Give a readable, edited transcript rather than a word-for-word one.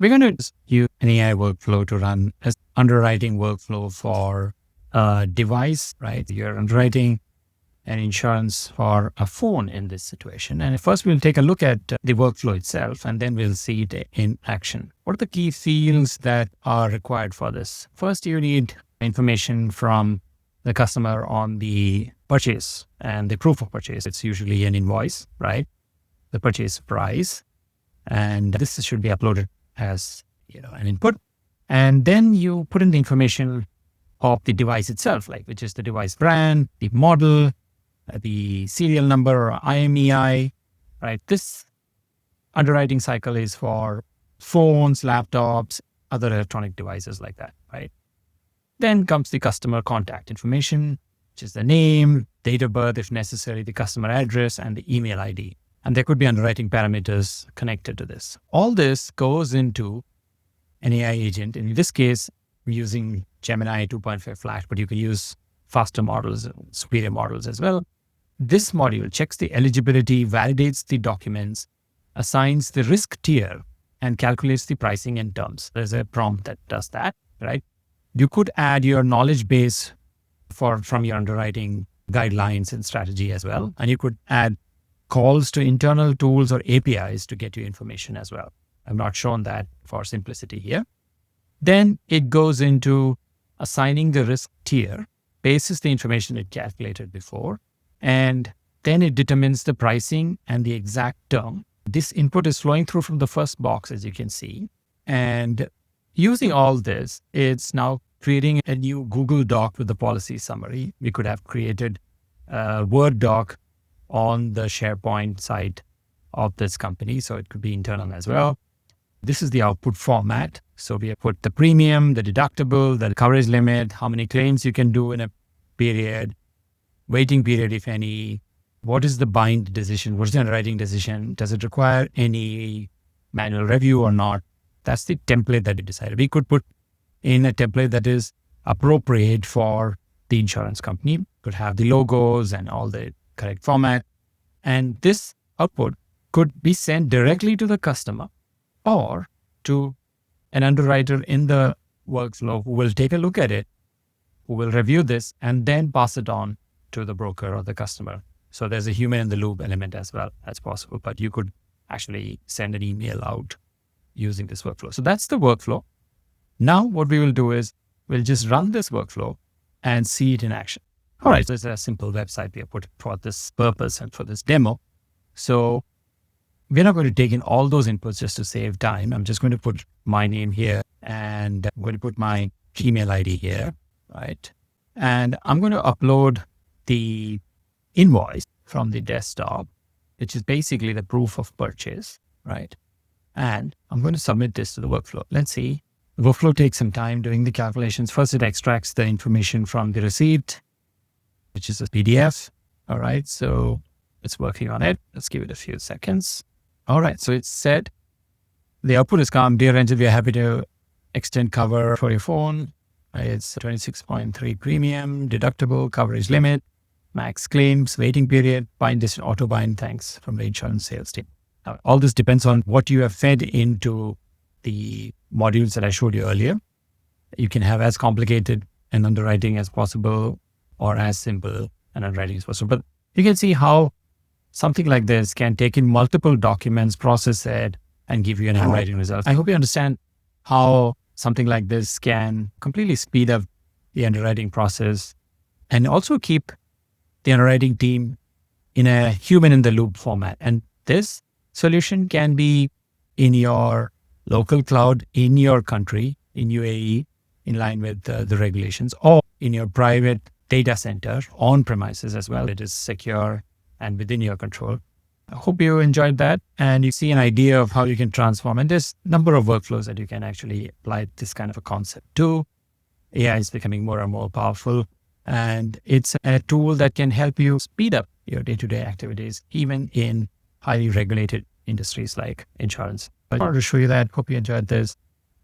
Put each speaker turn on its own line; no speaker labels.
we're going to use an AI workflow to run an underwriting workflow for a device, right? You're underwriting an insurance for a phone in this situation. And first we'll take a look at the workflow itself, and then we'll see it in action. What are the key fields that are required for this? First, you need information from the customer on the purchase and the proof of purchase. It's usually an invoice, right? The purchase price. And this should be uploaded as an input. And then you put in the information of the device itself, like which is the device brand, the model, the serial number or IMEI, right? This underwriting cycle is for phones, laptops, other electronic devices like that, right? Then comes the customer contact information, which is the name, date of birth, if necessary, the customer address, and the email ID. And there could be underwriting parameters connected to this. All this goes into an AI agent. In this case, we're using Gemini 2.5 Flash, but you can use faster models, superior models as well. This module checks the eligibility, validates the documents, assigns the risk tier, and calculates the pricing and terms. There's a prompt that does that, right? You could add your knowledge base from your underwriting guidelines and strategy as well. And you could add calls to internal tools or APIs to get you information as well. I've not shown that for simplicity here. Then it goes into assigning the risk tier, bases the information it calculated before, and then it determines the pricing and the exact term. This input is flowing through from the first box, as you can see. And using all this, it's now creating a new Google Doc with the policy summary. We could have created a Word doc on the SharePoint site of this company, so it could be internal as well. This is the output format. So we have put the premium, the deductible, the coverage limit, how many claims you can do in a period, waiting period, if any, what is the bind decision, what's the underwriting decision, does it require any manual review or not? That's the template that we decided. We could put in a template that is appropriate for the insurance company, could have the logos and all the correct format. And this output could be sent directly to the customer or to an underwriter in the workflow who will take a look at it, who will review this, and then pass it on to the broker or the customer. So there's a human in the loop element as well as possible, but you could actually send an email out using this workflow. So that's the workflow. Now what we will do is we'll just run this workflow and see it in action. All right, so it's a simple website we have put for this purpose and for this demo. So we're not going to take in all those inputs just to save time. I'm just going to put my name here and I'm going to put my email ID here, right? And I'm going to upload the invoice from the desktop, which is basically the proof of purchase, right? And I'm going to submit this to the workflow. Let's see. The workflow takes some time doing the calculations. First, it extracts the information from the receipt, which is a PDF. All right, so it's working on it. Let's give it a few seconds. All right, so it's said the output is calm. Dear Angel, we are happy to extend cover for your phone. It's 26.3 premium, deductible, coverage limit, max claims, waiting period, bind this auto bind, thanks from the insurance sales team. Now, all this depends on what you have fed into the modules that I showed you earlier. You can have as complicated an underwriting as possible or as simple an underwriting as possible. But you can see how something like this can take in multiple documents, process it, and give you an underwriting result. I hope you understand how something like this can completely speed up the underwriting process and also keep the underwriting team in a human-in-the-loop format. And this solution can be in your local cloud, in your country, in UAE, in line with the regulations, or in your private data center on premises as well. It is secure and within your control. I hope you enjoyed that and you see an idea of how you can transform. And there's a number of workflows that you can actually apply this kind of a concept to. AI is becoming more and more powerful, and it's a tool that can help you speed up your day-to-day activities, even in highly regulated industries like insurance. I wanted to show you that. Hope you enjoyed this.